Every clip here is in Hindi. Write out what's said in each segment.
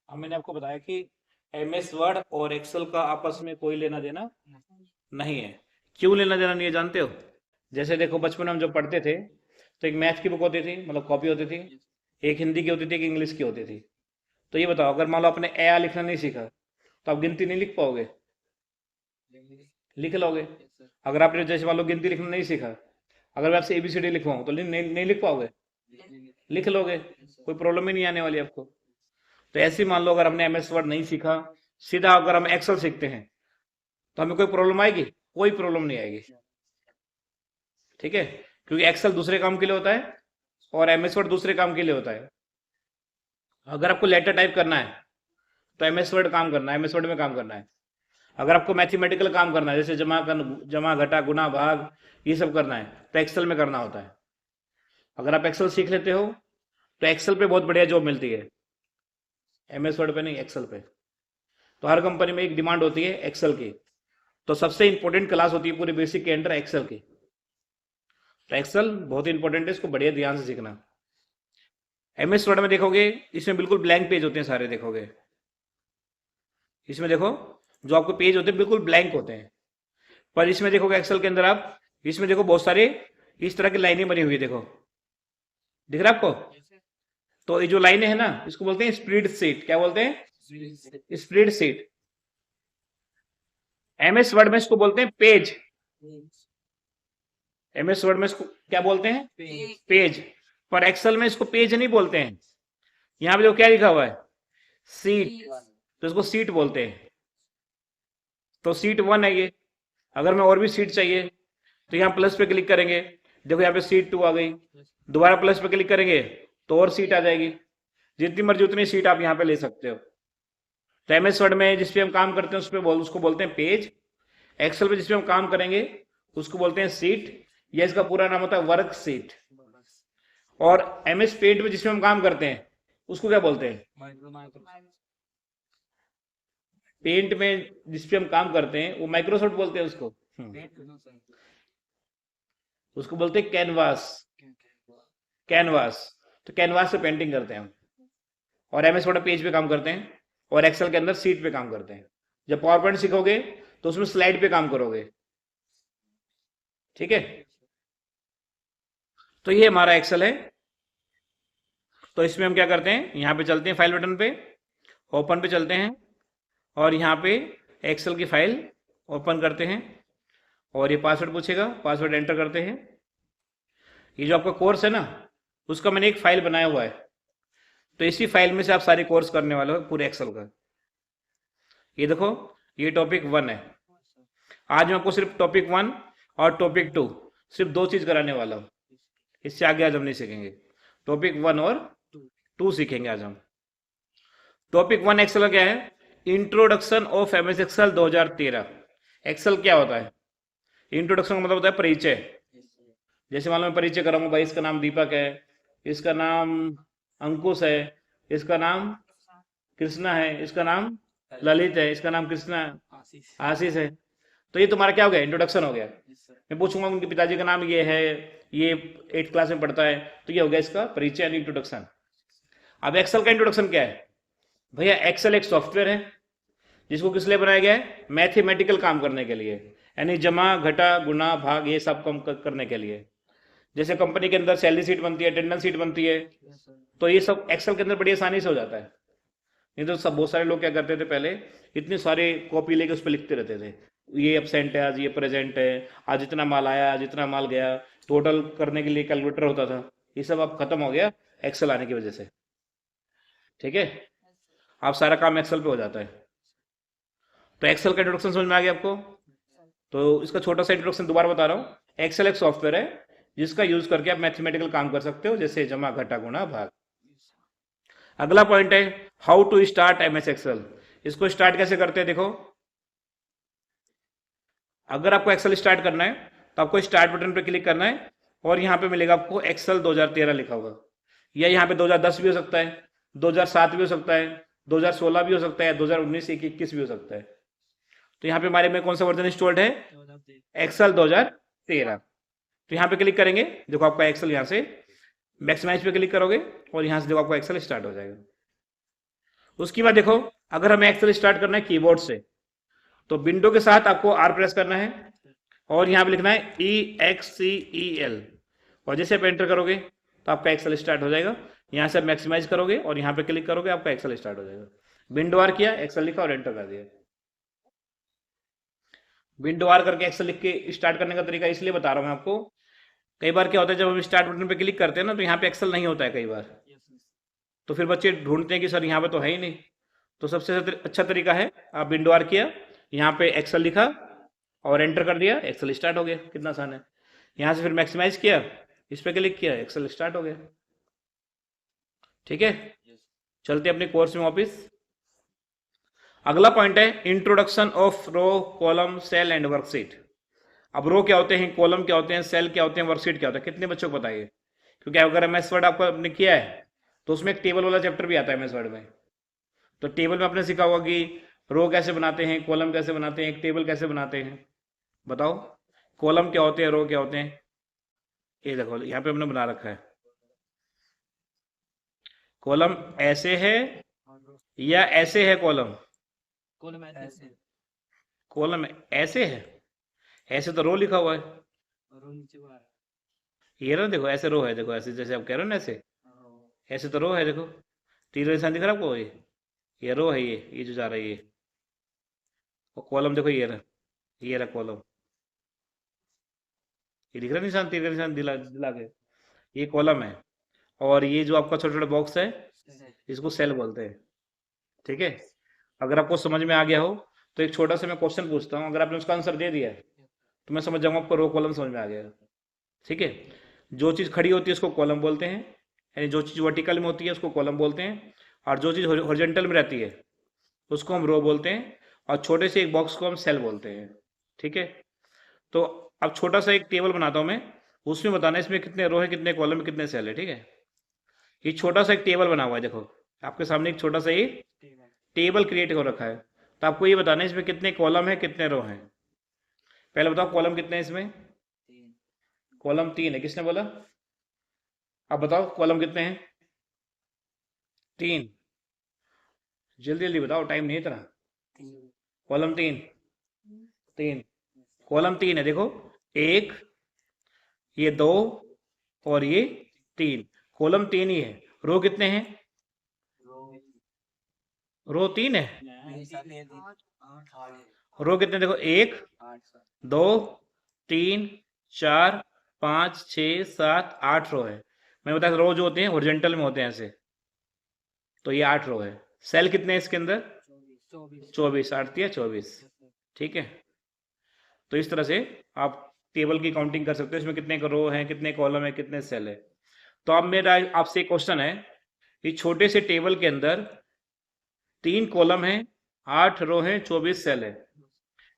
अब मैंने आपको बताया कि एमएस वर्ड और एक्सेल का आपस में कोई लेना देना नहीं है। क्यों लेना देना नहीं है जानते हो? जैसे देखो, बचपन में हम जब पढ़ते थे तो एक मैथ की बुक होती थी, मतलब कॉपी होती थी, एक हिंदी की होती थी, एक इंग्लिश की होती थी। तो ये बताओ, अगर मान लो आपने ए आ लिखना नहीं सीखा तो आप गिनती नहीं लिख पाओगे? लिख लोगे। अगर आपने जैसे मान लो गिनती लिखना नहीं सीखा, अगर मैं आपसे एबीसीडी लिखवाऊं तो नहीं लिख पाओगे? लिख लोगे। कोई प्रॉब्लम ही नहीं आने वाली आपको। तो ऐसे ही मान लो, अगर हमने एमएस वर्ड नहीं सीखा, सीधा अगर हम एक्सेल सीखते हैं तो हमें कोई प्रॉब्लम आएगी? कोई प्रॉब्लम नहीं आएगी। ठीक है? क्योंकि एक्सेल दूसरे काम के लिए होता है और एमएस वर्ड दूसरे काम के लिए होता है। अगर आपको लेटर टाइप करना है तो एमएस वर्ड काम करना है, एमएस वर्ड में काम करना है। अगर आपको मैथमेटिकल काम करना है, जैसे जमा घटा गुना भाग, ये सब करना है, तो एक्सेल में करना होता है। अगर आप एक्सेल सीख लेते हो तो एक्सेल पे बहुत बढ़िया जॉब मिलती है, एमएस वर्ड पे नहीं, एक्सेल पे। तो हर कंपनी में एक डिमांड होती है एक्सेल की। तो सबसे इंपॉर्टेंट क्लास होती है पूरे बेसिक के अंडर एक्सेल की। तो एक्सेल बहुत इंपॉर्टेंट है, इसको बढ़िया ध्यान से सीखना। एमएस वर्ड में देखोगे, इसमें बिल्कुल ब्लैंक पेज होते हैं सारे, देखोगे इसमें देखो, जो आपको पेज होते हैं बिल्कुल ब्लैंक होते हैं। पर इसमें देखोगे एक्सेल के अंदर आप, इसमें देखो बहुत सारे इस तरह की लाइनें बनी हुई है, देखो, दिख रहा है आपको? तो ये जो लाइनें हैं ना, इसको बोलते हैं स्प्रेड शीट। क्या बोलते हैं? Spread sheet. एमएस वर्ड में इसको बोलते हैं पेज। एमएस वर्ड में इसको क्या बोलते हैं? पेज। पर एक्सेल में इसको पेज नहीं बोलते हैं। यहाँ पे जो क्या लिखा हुआ है, सीट, तो इसको सीट बोलते हैं। तो सीट वन है ये। अगर मैं और भी सीट चाहिए तो यहाँ प्लस पे क्लिक करेंगे, देखो यहाँ पे सीट टू आ गई। दोबारा प्लस पे क्लिक करेंगे तो और सीट आ जाएगी। जितनी मर्जी उतनी सीट आप यहाँ पे ले सकते हो। तो एमएस वर्ड में जिस पे हम काम करते हैं उसको बोलते हैं पेज। एक्सेल पे जिस पे हम काम करेंगे उसको बोलते हैं सीट, या इसका पूरा नाम होता है वर्क सीट। और एमएस पेंट में जिसमें हम काम करते हैं उसको क्या बोलते हैं? पेंट में जिस पे हम काम करते हैं वो माइक्रोसॉफ्ट बोलते हैं उसको। उसको बोलते हैं कैनवास। कैनवास। तो कैनवास से पेंटिंग करते हैं हम। और एमएस वर्ड पेज पे काम करते हैं, और एक्सेल के अंदर सीट पे काम करते हैं। जब पावर पॉइंट सीखोगे तो उसमें स्लाइड पे काम करोगे। ठीक है? तो ये हमारा एक्सेल है। तो इसमें हम क्या करते हैं, यहाँ पे चलते हैं फाइल बटन पे, ओपन पे चलते हैं, और यहाँ पे एक्सेल की फाइल ओपन करते हैं, और ये पासवर्ड पूछेगा, पासवर्ड एंटर करते हैं। ये जो आपका कोर्स है ना, उसका मैंने एक फाइल बनाया हुआ है। तो इसी फाइल में से आप सारे कोर्स करने वाले हो पूरे एक्सेल का। ये देखो, ये टॉपिक वन है। आज मैं आपको सिर्फ टॉपिक वन और टॉपिक टू, सिर्फ दो चीज कराने वाला हूँ। इससे आगे आज हम नहीं सीखेंगे। टॉपिक वन और टू सीखेंगे आज हम। टॉपिक वन एक्सेल का क्या है? Introduction of MS Excel 2013। Excel क्या होता है? इंट्रोडक्शन का मतलब होता है परिचय। जैसे मान लो मैं परिचय कराऊंगा, भाई इसका नाम दीपक है, इसका नाम अंकुश है, इसका नाम कृष्णा है, इसका नाम ललित है, इसका नाम कृष्णा आशीष है। तो ये तुम्हारा क्या हो गया? इंट्रोडक्शन हो गया। मैं पूछूंगा उनके पिताजी का नाम ये है, ये 8th क्लास में पढ़ता है, तो ये हो गया इसका परिचय यानी इंट्रोडक्शन। अब एक्सेल का इंट्रोडक्शन क्या है? भैया एक्सेल एक सॉफ्टवेयर है जिसको किस लिए बनाया गया है? मैथमेटिकल काम करने के लिए, यानी जमा घटा गुना भाग ये सब काम करने के लिए। जैसे कंपनी के अंदर सैलरी शीट बनती है, अटेंडेंस शीट बनती है, तो ये सब एक्सेल के अंदर बड़ी आसानी से हो जाता है। नहीं तो सब बहुत सारे लोग क्या करते थे पहले, इतनी सारे कॉपी लेके उस पर लिखते रहते थे, ये एबसेंट है आज, ये प्रेजेंट है, आज इतना माल आया, आज इतना माल गया, टोटल करने के लिए कैलकुलेटर होता था। ये सब अब खत्म हो गया एक्सेल आने की वजह से। ठीक है? आप सारा काम एक्सेल पे हो जाता है। तो एक्सेल का इंट्रोडक्शन समझ में आ गया आपको? तो इसका छोटा सा इंट्रोडक्शन दोबारा बता रहा हूँ। एक्सेल एक सॉफ्टवेयर है जिसका यूज करके आप मैथमेटिकल काम कर सकते हो, जैसे जमा घटा गुणा भाग। अगला पॉइंट है how to start MS Excel. इसको स्टार्ट कैसे करते हैं देखो। अगर आपको एक्सेल स्टार्ट करना है तो आपको स्टार्ट बटन पर क्लिक करना है, और यहाँ पे मिलेगा आपको एक्सेल 2013 लिखा होगा, या यहाँ पे 2010 भी हो सकता है, 2007 भी हो सकता है, 2016 भी हो सकता है, 2019 21 भी हो सकता है। तो यहाँ पे हमारे में कौन सा वर्जन इंस्टॉल्ड है? एक्सेल 2013। तो यहाँ पे क्लिक करेंगे, देखो आपका एक्सेल यहाँ से मैक्सिमाइज पे क्लिक करोगे और यहाँ से देखो आपका एक्सेल स्टार्ट हो जाएगा। उसके बाद देखो, अगर हमें एक्सेल स्टार्ट करना है कीबोर्ड से, तो विंडो के साथ आपको आर प्रेस करना है और यहाँ पे लिखना है EXCEL, और जैसे आप एंटर करोगे तो आपका एक्सेल स्टार्ट हो जाएगा। यहाँ से आप मैक्सिमाइज करोगे और यहाँ पे क्लिक करोगे, आपका एक्सेल स्टार्ट हो जाएगा। विंडो आर किया, एक्सेल लिखा और एंटर कर दिया। विंडो आर करके एक्सेल लिख के स्टार्ट करने का तरीका इसलिए बता रहा हूँ मैं आपको। कई बार क्या होता है, जब हम स्टार्ट बटन पे क्लिक करते हैं ना, तो यहाँ पे एक्सेल नहीं होता है कई बार, तो फिर बच्चे ढूंढते हैं कि सर यहाँ पे तो है ही नहीं। तो सबसे अच्छा तरीका है, आप विंडो आर किया, यहाँ पे एक्सेल लिखा और एंटर कर दिया, एक्सेल स्टार्ट हो गया। कितना आसान है। यहाँ से फिर मैक्सिमाइज किया, इस पर क्लिक किया, एक्सेल स्टार्ट हो गया। ठीक है, चलते अपने कोर्स में वापिस। अगला पॉइंट है introduction of row, column, cell and worksheet. अब रो क्या होते हैं, कॉलम क्या होते हैं, सेल क्या होते हैं, वर्कशीट क्या होता है, कितने बच्चों को पता है? क्योंकि अगर एमएस वर्ड आपने किया है तो उसमें एक टेबल वाला चैप्टर भी आता है एमएस वर्ड में। तो टेबल में आपने सीखा होगा कि रो कैसे बनाते हैं, कॉलम कैसे बनाते हैं, एक टेबल कैसे बनाते हैं। बताओ, कॉलम क्या होते हैं, रो क्या होते हैं? ये देखो यहाँ पे हमने बना रखा है। कॉलम ऐसे है या ऐसे है? कॉलम कॉलम ऐसे है, ऐसे तो रो लिखा हुआ है। ये ना देखो, ऐसे रो है, देखो ऐसे जैसे आप कह रहे हो ना, ऐसे ऐसे तो रो है। देखो तीर निशान दिख रहा है आपको? ये रो है, ये जो जा रहा है ये। और कॉलम देखो, ये रहा कॉलम, ये दिख रहा है निशान, तीर का निशान दिला दिला के, ये कॉलम है। और ये जो आपका छोटा छोटा बॉक्स है, इसको सेल बोलते हैं। ठीक है, अगर आपको समझ में आ गया हो तो एक छोटा सा मैं क्वेश्चन पूछता हूँ, अगर आपने उसका आंसर दे दिया है तो मैं समझ जाऊंगा आपको रो कॉलम समझ में आ गया। ठीक है, जो चीज़ खड़ी होती है उसको कॉलम बोलते हैं, यानी जो चीज़ वर्टिकल में होती है उसको कॉलम बोलते हैं, और जो चीज़ हॉरिजॉन्टल में रहती है उसको हम रो बोलते हैं, और छोटे से एक बॉक्स को हम सेल बोलते हैं। ठीक है, तो अब छोटा सा एक टेबल बनाता हूँ मैं, उसमें बताना इसमें कितने रो है, कितने कॉलम है, कितने सेल है। ठीक है, ये छोटा सा एक टेबल बना हुआ है, देखो आपके सामने एक छोटा सा ये टेबल क्रिएट हो रखा है। तो आपको ये बताना है इसमें कितने कॉलम है, कितने रो हैं। पहले बताओ कॉलम कितने हैं इसमें? कॉलम 3 है। किसने बोला? अब बताओ कॉलम कितने हैं? 3। जल्दी जल्दी बताओ, टाइम नहीं है इतना। कॉलम 3 कॉलम 3 है। देखो, एक, ये 2 और ये 3, कॉलम 3 ही है। रो कितने हैं? रो 3 है। रो कितने? देखो 1 2 3 4 5 6 7 8 रो है। मैं बता, रो जो होते हैं हॉरिजॉन्टल में होते हैं ऐसे, तो ये 8 रो है। सेल कितने हैं इसके अंदर? 24। 8 दिया 24। ठीक है, तो इस तरह से आप टेबल की काउंटिंग कर सकते हो, इसमें कितने रो हैं, कितने कॉलम है, कितने सेल है। तो अब मेरा आपसे एक क्वेश्चन है, इस छोटे से टेबल के अंदर 3 कॉलम है, 8 रो है, 24 सेल है।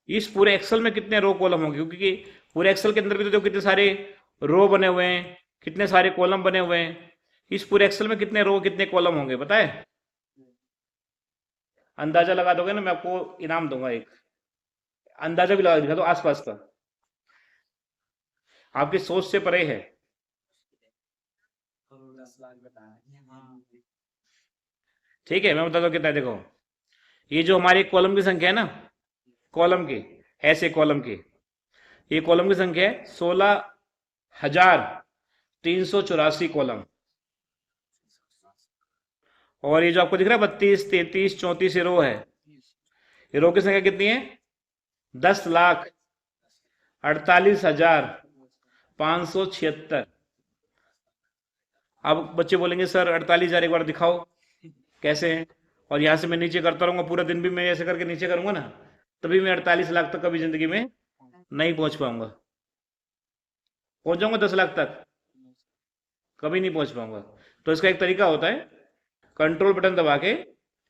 इस पूरे एक्सेल में कितने रो कॉलम होंगे? क्योंकि पूरे एक्सेल के अंदर भी तो देखो कितने सारे रो बने हुए हैं, कितने सारे कॉलम बने हुए हैं। इस पूरे एक्सेल में कितने रो, कितने कॉलम होंगे, पता है? अंदाजा लगा दोगे ना, मैं आपको इनाम दूंगा एक। अंदाजा भी लगा दिखा दो आसपास का, आपकी सोच से परे है। ठीक है, मैं बता दो कितना है। देखो, ये जो हमारी कॉलम की संख्या है ना, कॉलम की, ऐसे कॉलम की, ये कॉलम की संख्या है 16,384 कॉलम। और ये जो आपको दिख रहा है 32 33 34 ये रो है, ये रो की संख्या कितनी है? 10,48,576। अब बच्चे बोलेंगे सर 48,000 एक बार दिखाओ कैसे है, और यहां से मैं नीचे करता रहूंगा पूरा दिन भी, मैं ऐसे करके नीचे करूंगा ना, तभी मैं 48 लाख तक कभी जिंदगी में नहीं पहुंच पाऊंगा। पहुंच जाऊंगा 10 लाख तक? कभी नहीं पहुंच पाऊंगा। तो इसका एक तरीका होता है, कंट्रोल बटन दबा के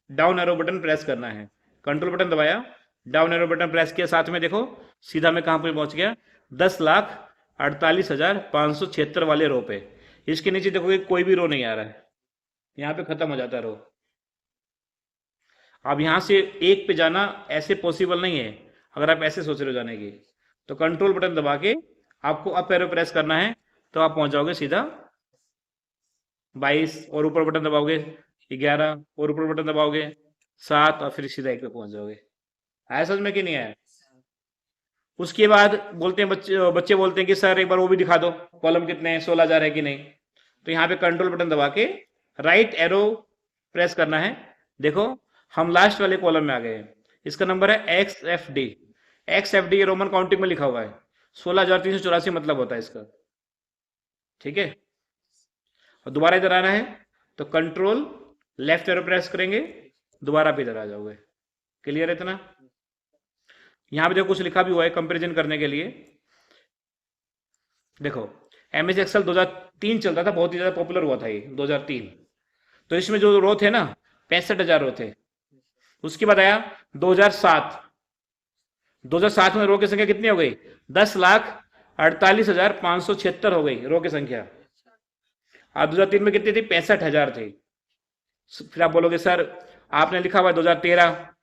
डाउन एरो बटन प्रेस करना है। कंट्रोल बटन दबाया, डाउन एरो बटन प्रेस किया, साथ में देखो सीधा मैं कहां पे पहुंच गया? 10,48,576 वाले रो पे। इसके नीचे देखोगे कोई भी रो नहीं आ रहा है, यहाँ पे खत्म हो जाता है रो। अब यहां से एक पे जाना ऐसे पॉसिबल नहीं है, अगर आप ऐसे सोच रहे हो जाने की, तो कंट्रोल बटन दबा के आपको अप एरो प्रेस करना है, तो आप पहुंच जाओगे सीधा 22, और ऊपर बटन दबाओगे 11 और ऊपर बटन दबाओगे 7 और फिर सीधा 1 पे पहुंच जाओगे। आया समझ में कि नहीं आया? उसके बाद बोलते हैं बच्चे बच्चे बोलते हैं कि सर एक बार वो भी दिखा दो, कॉलम कितने हैं, 16,000 है कि नहीं। तो यहाँ पे कंट्रोल बटन दबा के राइट एरो प्रेस करना है। देखो हम लास्ट वाले कॉलम में आ गए हैं, इसका नंबर है XFD। XFD रोमन काउंटिंग में लिखा हुआ है, 16,384 मतलब होता है इसका। ठीक है, और दोबारा इधर आना है तो कंट्रोल लेफ्ट एरो प्रेस करेंगे, दोबारा पे इधर आ जाओगे। क्लियर है इतना? यहाँ पे देखो कुछ लिखा भी हुआ है कंपैरिजन करने के लिए। देखो MS एक्सेल 2003 चलता था, बहुत ही ज्यादा पॉपुलर हुआ था ये 2003। तो इसमें जो रो थे ना 65,000 रो थे। उसके बाद आया 2007। 2007 में रो की संख्या कितनी हो गई? 10,48,576 हो गई रो की संख्या। और 2003 में कितनी थी? 65,000 थी। फिर आप बोलोगे सर आपने लिखा हुआ है 2013,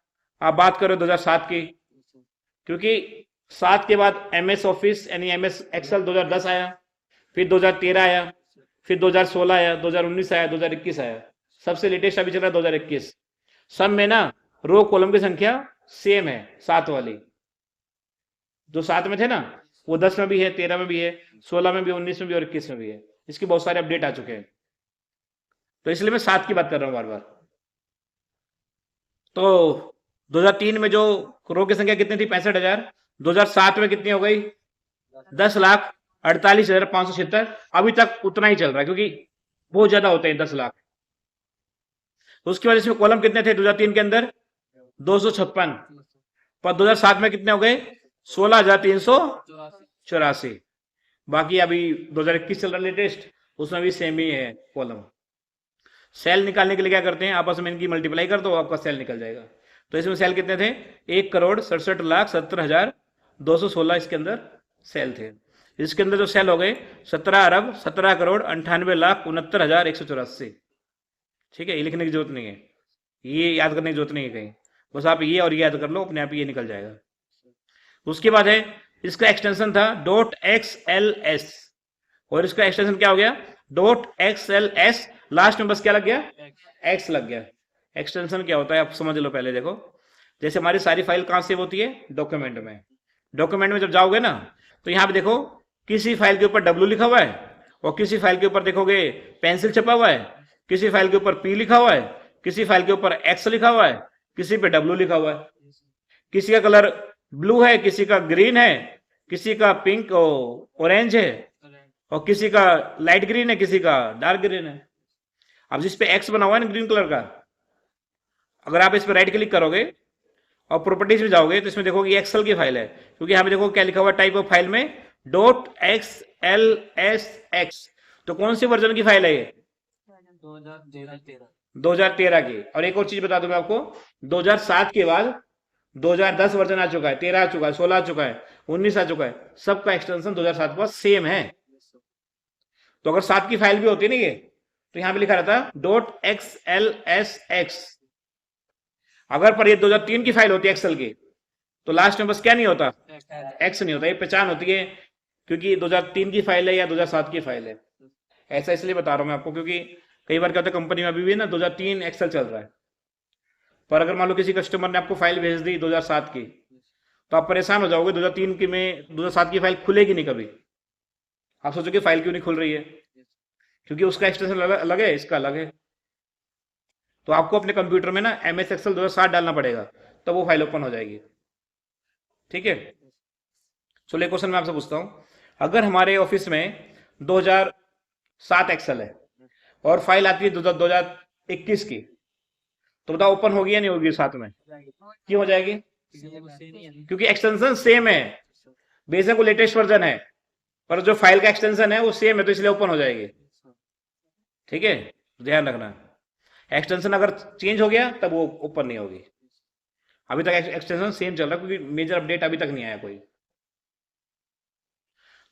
आप बात करो 2007 की, क्योंकि 7 के बाद MS ऑफिस यानी MS एक्सेल 2010 आया, फिर 2013 आया, फिर 2016 आया, 2019 आया, 2021 आया, सबसे लेटेस्ट अभी चल रहा है 2021। सब में ना रो कॉलम की संख्या सेम है, 7 वाली। जो 7 में थे ना वो 10 में भी है, 13 में भी है, 16 में भी, 19 में भी और 21 में भी है। इसके बहुत सारे अपडेट आ चुके हैं, तो इसलिए मैं 7 की बात कर रहा हूं बार बार। तो 2003 में जो रो की संख्या कितनी थी? 65,000। 2007 में कितनी हो गई? 10,48,576। अभी तक उतना ही चल रहा है, क्योंकि बहुत ज्यादा होते हैं 10 लाख। उसके बाद इसमें कॉलम कितने थे 2003 के अंदर? 256। पर 2007 में कितने हो गए? 16,384। बाकी अभी 2021 चल रहा लेटेस्ट, उसमें भी सेम ही है कॉलम। सेल निकालने के लिए क्या करते हैं, आपस में इनकी मल्टीप्लाई कर दो, आपका सेल निकल जाएगा। तो इसमें सेल कितने थे? 1,67,70,216 इसके अंदर सेल थे। इसके अंदर जो सेल हो गए 17,17,68,69,69,184। ठीक है, ये लिखने की जरूरत नहीं है, ये याद करने की जरूरत नहीं है कहीं, बस आप ये और ये याद कर लो, अपने आप ये निकल जाएगा। उसके बाद है इसका एक्सटेंशन था .XLS, और इसका एक्सटेंशन क्या हो गया? .XLS। लास्ट में बस क्या लग गया? X लग गया। एक्सटेंशन क्या होता है आप समझ लो पहले। देखो जैसे हमारी सारी फाइल कहां सेव होती है? डॉक्यूमेंट में। डॉक्यूमेंट में जब जाओगे ना तो यहां पे देखो किसी फाइल के ऊपर W लिखा हुआ है, और किसी फाइल के ऊपर देखोगे पेंसिल छपा हुआ है, किसी फाइल के ऊपर P लिखा हुआ है, किसी फाइल के ऊपर X लिखा हुआ है, किसी पे W लिखा हुआ है। किसी का कलर ब्लू है, किसी का ग्रीन है, किसी का पिंक ऑरेंज है, और किसी का लाइट ग्रीन है, किसी का डार्क ग्रीन है। अब जिस पे X बना हुआ है ना ग्रीन कलर का, अगर आप इस पे राइट क्लिक करोगे और प्रॉपर्टीज में जाओगे तो इसमें देखोगे एक्सेल की फाइल है, क्योंकि यहाँ पे देखो क्या लिखा हुआ टाइप ऑफ फाइल में .XLSX। तो कौन सी वर्जन की फाइल है ये? 2013 की। और एक और चीज बता दूं मैं आपको, 2007 के बाद 2010 वर्जन आ चुका है, 13 आ चुका है, 16 आ चुका है, 19 आ चुका है, सबका एक्सटेंशन 2007 के बाद सेम है। तो अगर 7 की फाइल भी होती है ना ये, तो यहां पे लिखा रहता .XLSX। अगर पर ये 2003 की फाइल होती है एक्सेल की, तो लास्ट में बस क्या नहीं होता? X नहीं होता, ये पहचान होती है, क्योंकि 2003 की फाइल है या 2007 की फाइल है। ऐसा इसलिए बता रहा हूं मैं आपको, क्योंकि कई बार क्या होता है कंपनी में अभी भी ना 2003 एक्सेल चल रहा है, पर अगर मान लो किसी कस्टमर ने आपको फाइल भेज दी 2007 की, तो आप परेशान हो जाओगे। 2003 की में 2007 की फाइल खुलेगी नहीं कभी। आप सोचोगे फाइल क्यों नहीं खुल रही है? क्योंकि उसका एक्सटेंशन अलग है, इसका अलग है। तो आपको अपने कंप्यूटर में ना MS एक्सेल 2007 डालना पड़ेगा, तो वो फाइल ओपन हो जाएगी। ठीक है, चलो एक क्वेश्चन मैं आपसे पूछता हूं, अगर हमारे ऑफिस में 2007 एक्सेल है और फाइल आती है 2021 की, तो बताओ ओपन होगी या नहीं होगी साथ में? क्यों हो जाएगी? क्योंकि एक्सटेंशन सेम है, बेशक वो लेटेस्ट वर्जन है, पर जो फाइल का एक्सटेंशन है वो सेम है, तो इसलिए ओपन हो जाएगी। ठीक है, ध्यान रखना, एक्सटेंशन अगर चेंज हो गया तब वो ओपन नहीं होगी। अभी तक एक्सटेंशन सेम चल रहा है, क्योंकि मेजर अपडेट अभी तक नहीं आया कोई।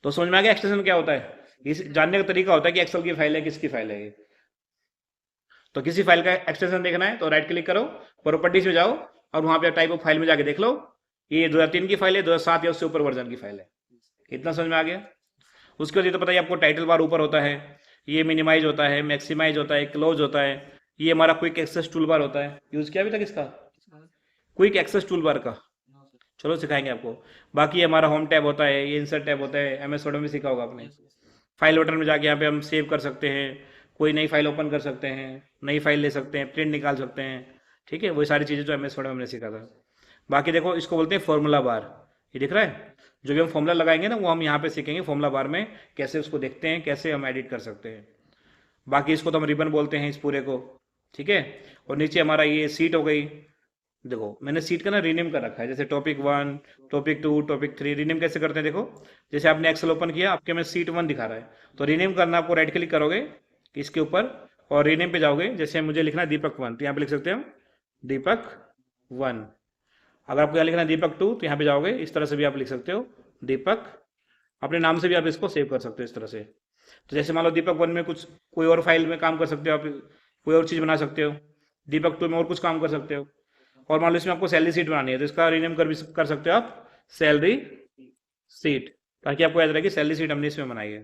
तो समझ में आ गया एक्सटेंशन क्या होता है? इस जानने का तरीका होता है कि एक्सेल की फाइल है, किसकी फाइल है ये। तो किसी फाइल का एक्सटेंशन देखना है तो राइट क्लिक करो, प्रॉपर्टीज में जाओ, और वहां पे टाइप ऑफ फाइल में जाके देख लो ये 2003 की फाइल है, 2007 या उससे ऊपर वर्जन की फाइल है। इतना समझ में आ गया? उसके बाद ये तो पता है आपको टाइटल बार ऊपर होता है, ये मिनिमाइज होता है, मैक्सिमाइज होता है, क्लोज होता है, ये हमारा क्विक एक्सेस टूल बार होता है, यूज किया अभी तक इसका, क्विक एक्सेस टूल बार का, चलो सिखाएंगे आपको। बाकी ये हमारा होम टैब होता है, ये इंसर्ट टैब होता है, एमएस वर्ड में भी सीखा होगा आपने। फाइल बटन में जाके यहाँ पे हम सेव कर सकते हैं, कोई नई फाइल ओपन कर सकते हैं, नई फाइल ले सकते हैं, प्रिंट निकाल सकते हैं, ठीक है, वही सारी चीज़ें जो एमएस वर्ड में हमने सीखा था। बाकी देखो इसको बोलते हैं फॉर्मूला बार, ये दिख रहा है, जो भी हम फॉर्मूला लगाएंगे ना वो हम यहाँ पे सीखेंगे फॉर्मूला बार में कैसे उसको देखते हैं, कैसे हम एडिट कर सकते हैं। बाकी इसको तो हम रिबन बोलते हैं इस पूरे को, ठीक है। और नीचे हमारा ये सीट हो गई, देखो मैंने सीट का ना रीनेम कर रखा है, जैसे टॉपिक 1, टॉपिक 2, टॉपिक 3, रीनेम कैसे करते हैं देखो। जैसे आपने एक्सेल ओपन किया, आपके में सीट 1 दिखा रहा है, तो रीनेम करना, आपको राइट क्लिक करोगे इसके ऊपर और रीनेम पे जाओगे। जैसे मुझे लिखना है दीपक 1, तो यहाँ पे लिख सकते हो दीपक 1। अगर आपको यहाँ लिखना है दीपक 2, तो यहाँ पे जाओगे, इस तरह से भी आप लिख सकते हो दीपक, अपने नाम से भी आप इसको सेव कर सकते हो इस तरह से। तो जैसे मान लो दीपक 1 में कुछ कोई और फाइल में काम कर सकते हो आप, कोई और चीज़ बना सकते हो, दीपक 2 में और कुछ काम कर सकते हो। और मान लो इसमें आपको सैलरी सीट बनानी है, तो इसका रीनेम कर सकते हो आप सैलरी सीट, ताकि आपको याद रहे कि सैलरी सीट हमने इसमें बनाई है।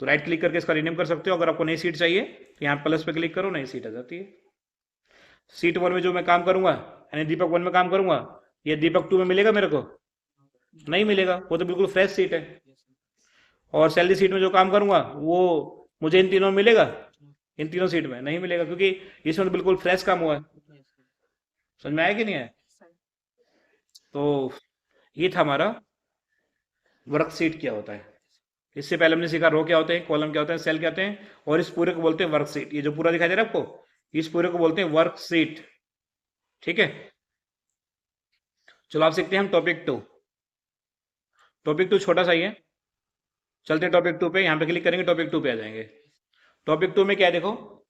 तो राइट क्लिक करके इसका रीनेम कर सकते हो। अगर आपको नई सीट चाहिए तो यहाँ प्लस पे क्लिक करो, नई सीट आ जाती है। सीट 1 में जो मैं काम करूंगा, यानी दीपक 1 में काम करूंगा, ये दीपक 2 में मिलेगा मेरे को? नहीं मिलेगा, वो तो बिल्कुल फ्रेश सीट है। और सैलरी सीट में जो काम करूंगा वो मुझे इन तीनों में मिलेगा? इन तीनों सीट में नहीं मिलेगा, क्योंकि इसमें तो बिल्कुल फ्रेश काम हुआ है। समझ में आया कि नहीं है? तो ये था हमारा वर्कशीट क्या होता है। इससे पहले हमने सीखा रो क्या होते हैं, कॉलम क्या होता है, सेल क्या होते हैं, और इस पूरे को बोलते हैं वर्कशीट। ये जो पूरा दिखाई दे रहा है आपको, इस पूरे को बोलते हैं वर्कशीट, ठीक है। चलो आप सीखते हैं हम टॉपिक 2। टॉपिक 2 छोटा सा ही है, चलते हैं टॉपिक 2 पे। यहाँ पे क्लिक करेंगे, टॉपिक 2 पे आ जाएंगे। टॉपिक 2 में क्या है देखो,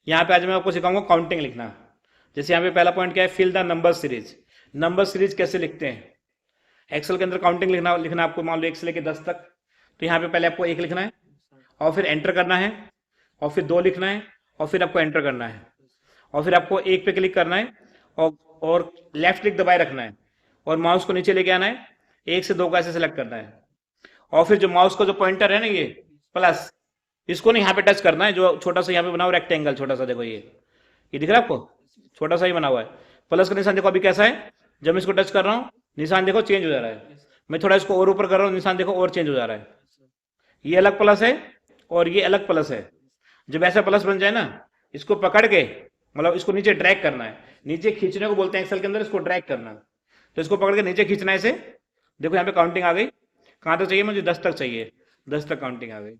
यहाँ पे आज मैं आपको सिखाऊंगा काउंटिंग लिखना। जैसे यहाँ पे पहला पॉइंट क्या है, fill the number series. Number series कैसे लिखते हैं एक्सेल के अंदर, काउंटिंग लिखना आपको। मान लो 1 से लेकर 10 तक, तो यहाँ पे पहले आपको 1 लिखना है और फिर एंटर करना है, और फिर 2 लिखना है और फिर आपको एंटर करना है, और फिर आपको 1 पे क्लिक करना है और लेफ्ट क्लिक दबाए रखना है और माउस को नीचे लेके आना है, 1 से 2 का ऐसे सेलेक्ट करना है। और फिर जो माउस का जो पॉइंटर है ना, ये प्लस, इसको ना यहाँ पे टच करना है, जो छोटा सा यहाँ पे बना हुआ रेक्टेंगल छोटा सा, देखो ये दिख रहा है आपको, छोटा सा ही बना हुआ है। प्लस का निशान देखो अभी कैसा है, जब मैं इसको टच कर रहा हूँ निशान देखो चेंज हो जा रहा है। मैं थोड़ा इसको और ऊपर कर रहा हूँ, निशान देखो और चेंज हो जा रहा है। ये अलग प्लस है और ये अलग प्लस है। जब ऐसा प्लस बन जाए ना, इसको पकड़ के, मतलब इसको नीचे ड्रैग करना है, नीचे खींचने को बोलते हैं एक्सेल के अंदर, इसको ड्रैग करना। तो इसको पकड़ के नीचे खींचना है इसे। देखो यहाँ पे काउंटिंग आ गई, कहाँ तक चाहिए मुझे? 10 तक चाहिए, 10 तक काउंटिंग आ गई।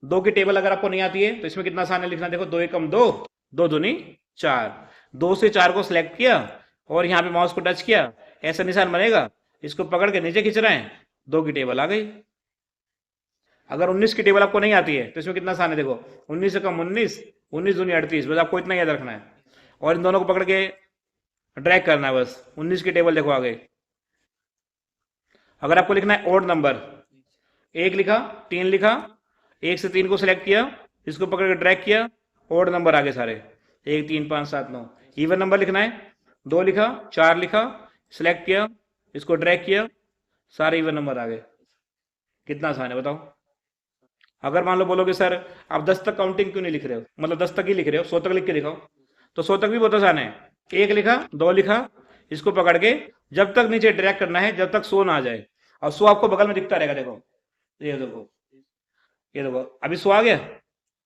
2 की टेबल अगर आपको नहीं आती है तो इसमें कितना आसान है लिखना, देखो 2 एकम 2, 2 दूनी 4। 2 से 4 को सिलेक्ट किया और यहाँ पे माउस को टच किया, ऐसा निशान बनेगा, इसको पकड़ के नीचे खींच रहे हैं, 2 की टेबल आ गई। अगर 19 की टेबल आपको नहीं आती है तो इसमें कितना आसान है, देखो 19 से कम 19, 19 दूनी 38, बस आपको इतना याद रखना है और इन दोनों को पकड़ के ड्रैग करना है, बस 19 की टेबल देखो आ गई। अगर आपको लिखना है ओड नंबर, 1 लिखा, 3 लिखा, 1 से 3 को सिलेक्ट किया, इसको पकड़ के ड्रैग किया, ओड नंबर आ गए सारे, 1 3 5 7 9। इवन नंबर लिखना है, 2 लिखा, 4 लिखा, सिलेक्ट किया, इसको ड्रैग किया, सारे इवन नंबर आ गए। कितना आसान है बताओ। अगर मान लो बोलोगे सर आप 10 तक काउंटिंग क्यों नहीं लिख रहे हो, मतलब 10 तक ही लिख रहे हो, 100 तक लिख के दिखाओ, तो 100 तक भी बहुत आसान है। 1 लिखा, 2 लिखा, इसको पकड़ के जब तक नीचे ड्रैग करना है जब तक 100 ना आ जाए, और 100 आपको बगल में दिखता रहेगा, देखो ये देखो, ये देखो अभी 100 आ गया,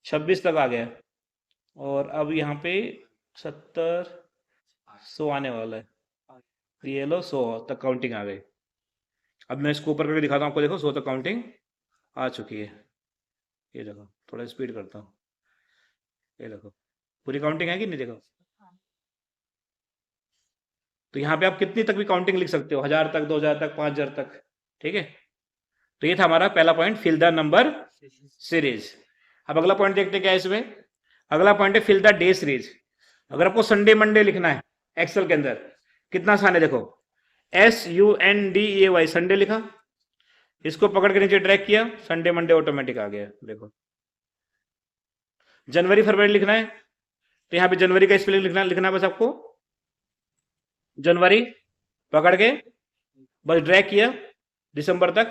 26 तक आ गया, और अब यहाँ पे 70, 100 आने वाला है, ये लो 100 तक काउंटिंग आ गई। अब मैं इसको ऊपर करके दिखाता हूँ आपको, देखो 100 तक काउंटिंग आ चुकी है। ये देखो थोड़ा स्पीड करता हूँ, ये देखो पूरी काउंटिंग है कि नहीं, देखो। तो यहाँ पे आप कितनी तक भी काउंटिंग लिख सकते हो, 1000 तक, 2000 तक, 5000 तक, ठीक है। तो ये था हमारा पहला point, fill the number series. अब अगला पॉइंट देखते हैं क्या है इसमें। अगला पॉइंट है फिल द डे सीरीज। अगर आपको संडे मंडे लिखना है एक्सेल के अंदर, कितना आसान है, देखो SUNDAY, संडे लिखा, इसको पकड़ के नीचे ड्रैग किया, संडे मंडे ऑटोमेटिक आ गया। देखो जनवरी फरवरी लिखना है तो यहाँ पे जनवरी का स्पेलिंग लिखना है बस आपको, जनवरी पकड़ के बस ड्रैग किया दिसंबर तक,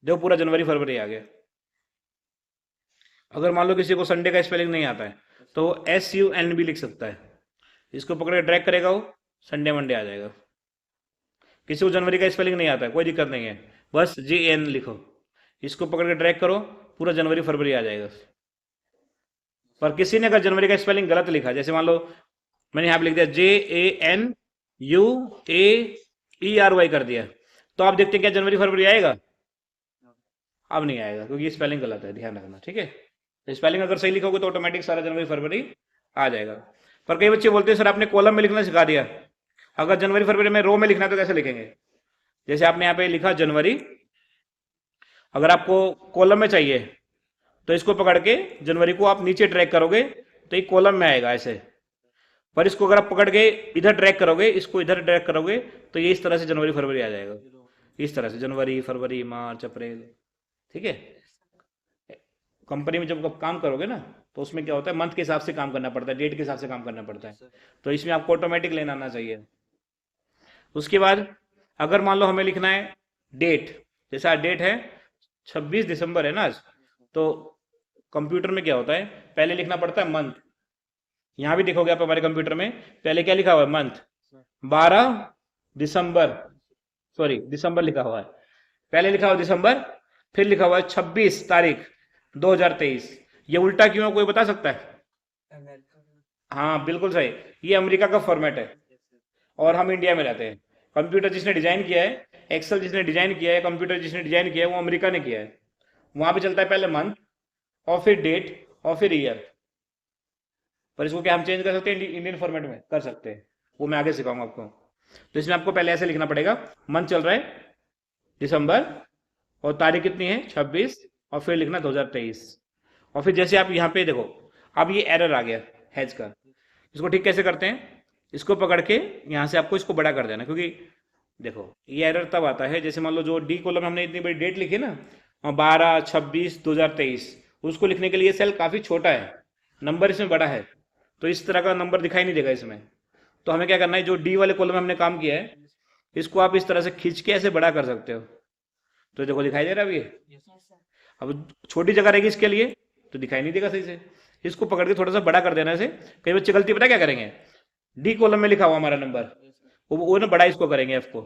देखो पूरा जनवरी फरवरी आ गया। अगर मान लो किसी को संडे का स्पेलिंग नहीं आता है तो SUN भी लिख सकता है। इसको पकड़ के ड्रैग करेगा वो संडे मंडे आ जाएगा। किसी को जनवरी का स्पेलिंग नहीं आता है, कोई दिक्कत नहीं है, बस JN लिखो, इसको पकड़ के ड्रैग करो, पूरा जनवरी फरवरी आ जाएगा। पर किसी ने अगर जनवरी का स्पेलिंग गलत लिखा, जैसे मान लो मैंने यहाँ पे लिख दिया JANUAERY कर दिया, तो आप देखते हैं क्या जनवरी फरवरी आएगा? अब नहीं आएगा, क्योंकि स्पेलिंग गलत है, ध्यान रखना, ठीक है। तो स्पेलिंग अगर सही लिखोगे तो ऑटोमेटिक सारा जनवरी फरवरी आ जाएगा। पर कई बच्चे बोलते हैं सर आपने कॉलम में लिखना सिखा दिया, अगर जनवरी फरवरी में रो में लिखना है तो कैसे लिखेंगे? जैसे आपने यहाँ पे लिखा जनवरी, अगर आपको कॉलम में चाहिए तो इसको पकड़ के जनवरी को आप नीचे ड्रैग करोगे तो ये कॉलम में आएगा ऐसे। पर इसको अगर आप पकड़ के इधर ड्रैग करोगे, इसको इधर ड्रैग करोगे, तो ये इस तरह से जनवरी फरवरी आ जाएगा, इस तरह से जनवरी फरवरी मार्च अप्रैल, ठीक है। कंपनी में जब आप काम करोगे ना तो उसमें क्या होता है, मंथ के हिसाब से काम करना पड़ता है, डेट के हिसाब से काम करना पड़ता है, तो इसमें आपको ऑटोमेटिक लेना आना चाहिए। उसके बाद अगर मान लो हमें लिखना है डेट, जैसे आज डेट है 26 दिसंबर है ना आज, तो कंप्यूटर में क्या होता है, पहले लिखना पड़ता है मंथ। यहां भी देखोगे आप हमारे कंप्यूटर में पहले क्या लिखा हुआ है, मंथ। 12 दिसंबर, सॉरी दिसंबर लिखा हुआ है, पहले लिखा हुआ दिसंबर, फिर लिखा हुआ है 26 तारीख 2023। ये उल्टा क्यों है, कोई बता सकता है? हाँ बिल्कुल सही, ये अमेरिका का फॉर्मेट है और हम इंडिया में रहते हैं। कंप्यूटर जिसने डिजाइन किया है, एक्सेल जिसने डिजाइन किया है, कंप्यूटर जिसने डिजाइन किया है, वो अमेरिका ने किया है। वहां पे चलता है पहले मंथ और फिर डेट और फिर ईयर। पर इसको क्या हम चेंज कर सकते हैं? इंडियन फॉर्मेट में कर सकते हैं, वो मैं आगे सिखाऊंगा आपको। तो इसमें आपको पहले ऐसे लिखना पड़ेगा, मंथ चल रहा है दिसंबर और तारीख कितनी है 26, और फिर लिखना 2023। और फिर जैसे आप यहाँ पे देखो, अब ये एरर आ गया हैज का, इसको ठीक कैसे करते हैं? इसको पकड़ के यहाँ से आपको इसको बड़ा कर देना, क्योंकि देखो ये एरर तब आता है, जैसे मान लो जो डी कॉलम में हमने इतनी बड़ी डेट लिखी ना 12/26/2023, उसको लिखने के लिए सेल काफ़ी छोटा है, नंबर इसमें बड़ा है, तो इस तरह का नंबर दिखाई नहीं देगा इसमें। तो हमें क्या करना है, जो डी वाले कॉलम में हमने काम किया है, इसको आप इस तरह से खींच के ऐसे बड़ा कर सकते हो। तो देखो दिखाई दे रहा है अभी, अब छोटी जगह रहेगी इसके लिए तो दिखाई नहीं देगा सही से, इसको पकड़ के थोड़ा सा बड़ा कर देना से। कई बच्चे गलती पता क्या करेंगे, डी कॉलम में लिखा हुआ हमारा नंबर, वो ना बड़ा इसको करेंगे एफ को,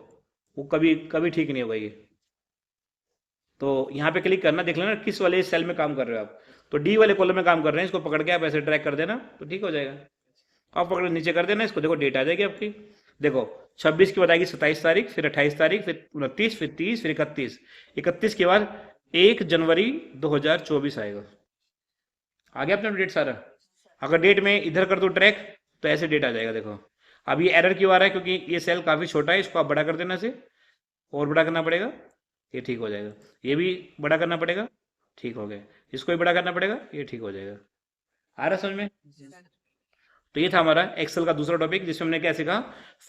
वो कभी कभी ठीक नहीं होगा ये। तो यहाँ पे क्लिक करना, देख लेना किस वाले सेल में काम कर रहे हो आप, तो डी वाले कॉलम में काम कर रहे हैं, इसको पकड़ के आप ऐसे ड्रैग कर देना तो ठीक हो जाएगा। आप पकड़ नीचे कर देना इसको, देखो डेट आ जाएगी आपकी, देखो 26 की बताएगी 27 तारीख, फिर 28 तारीख, फिर 29, फिर 30, फिर 31, 31 के बाद 1 जनवरी 2024 आएगा। आ गया अपना डेट सारा। अगर डेट में इधर कर दो ट्रैक तो ऐसे डेट आ जाएगा। देखो अब ये एरर क्यों आ रहा है, क्योंकि ये सेल काफ़ी छोटा है, इसको आप बड़ा कर देना से, और बड़ा करना पड़ेगा, ये ठीक हो जाएगा। ये भी बड़ा करना पड़ेगा, ठीक हो गया, इसको भी बड़ा करना पड़ेगा, ये ठीक हो जाएगा। आ रहा समझ में? तो ये था हमारा एक्सेल का दूसरा टॉपिक, जिसमें हमने क्या सीखा,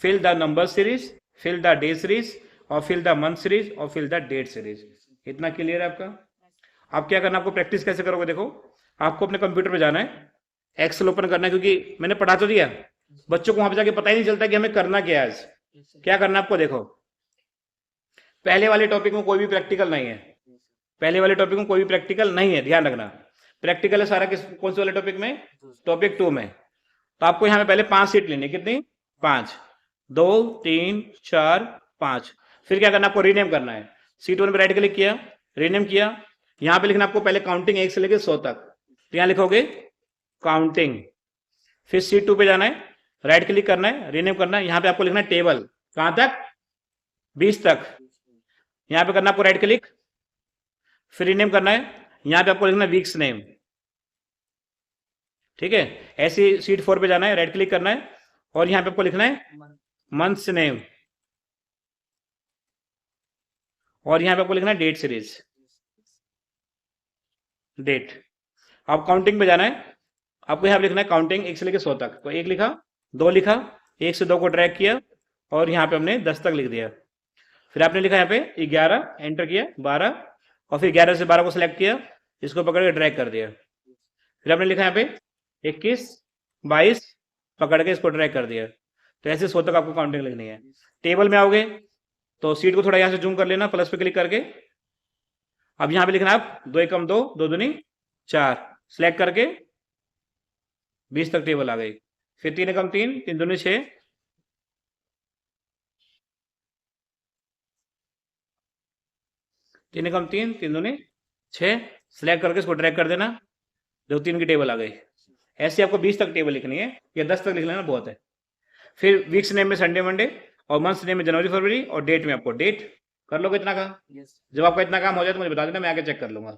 fill the number series, fill the day series, और फिल द मंथ सीरीज, और फिल द डेट सीरीज। इतना क्लियर है आपका? आप क्या करना, आपको प्रैक्टिस कैसे करोगे, देखो आपको अपने कंप्यूटर पे जाना है, एक्सेल ओपन करना है, क्योंकि मैंने पढ़ा तो दिया, बच्चों को वहां पे जाके पता ही नहीं चलता कि हमें करना क्या है आज। क्या करना है आपको, देखो पहले वाले टॉपिक में कोई भी प्रैक्टिकल नहीं है, पहले वाले टॉपिक में कोई भी प्रैक्टिकल नहीं है, ध्यान रखना। प्रैक्टिकल है सारा किस, कौन से वाले टॉपिक में? टॉपिक 2 में। तो आपको यहाँ पे पहले 5 सीट लेनी है, कितनी? 5, 2 3 4 5। फिर क्या करना, आपको रीनेम करना है। सीट 1 पे राइट क्लिक किया, रीनेम किया, यहाँ पे लिखना आपको पहले काउंटिंग 1 से लेकर 100 तक, तो यहाँ लिखोगे काउंटिंग। फिर सीट 2 पे जाना है, राइट क्लिक करना है, रीनेम करना है, यहाँ पे आपको लिखना है टेबल, कहाँ तक? 20 तक। यहाँ पे करना आपको राइट क्लिक, फिर रीनेम करना है, यहाँ पे आपको लिखना है वीक्स नेम, ठीक है। ऐसे सीट 4 पे जाना है, राइट क्लिक करना है, और यहाँ पे आपको लिखना है मंथ्स नेम, और यहाँ पे आपको लिखना है डेट सीरीज, डेट। अब काउंटिंग पे जाना है, आपको यहाँ पे लिखना है काउंटिंग 1 से लेकर 100 तक, तो 1 लिखा, 2 लिखा, 1 से 2 को ड्रैग किया, और यहाँ पे हमने 10 तक लिख दिया। फिर आपने लिखा यहाँ पे 11, एंटर किया, 12, और फिर 11 से 12 को सिलेक्ट किया, इसको पकड़ के ड्रैग कर दिया। फिर आपने लिखा यहाँ पे 21, 22, पकड़ के इसको ड्रैग कर दिया। तो ऐसे 100 तक आपको काउंटिंग लिखनी है। टेबल में आओगे तो सीट को थोड़ा यहाँ से जूम कर लेना, प्लस पे क्लिक करके। अब यहाँ पे लिखना आप 2 एकम 2, 2 दूनी 4, सिलेक्ट करके 20 तक टेबल आ गई। फिर 3 एकम 3, 3 दूनी 6, 3 एकम 3, 3 दूनी 6, सिलेक्ट करके इसको ड्रैग कर देना, जो 3 की टेबल आ गई। ऐसे आपको 20 तक टेबल लिखनी है, या 10 तक लिख लेना बहुत है। फिर वीक्स नेम में संडे मंडे, और मंथ्स नेम में जनवरी फरवरी, और डेट में आपको डेट। कर लोगे इतना काम? यस। जब आपका इतना काम हो जाए तो मुझे बता देना, मैं आके चेक कर लूंगा।